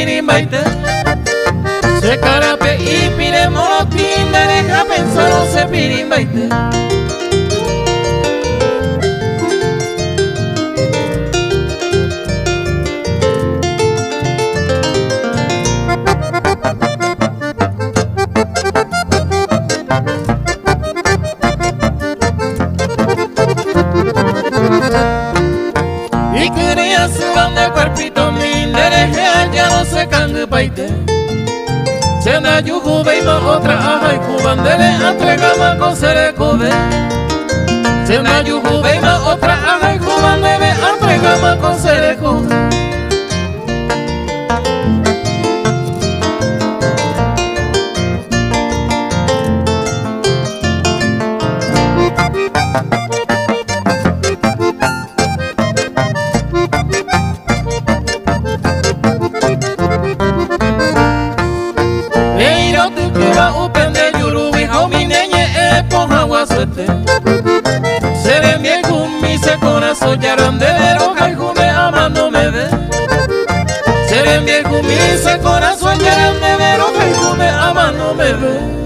pirimbaite. Se carape y pire morotín, derecha pensado se pirimbaite. Y quería su banda cuerpito min, derecha ya no se cangue paite. Se anda yuju veima otra aja y cubandele entregama con serecobe. Se anda yuju veima otra aja y cubandele entregama con serecobe. Upende yurubi haumi nenye epoja wasuete. Sere mi gumi se corazón yarandero kaijume amando me ve. Sere mi gumi se corazón yarandero kaijume amando me ve.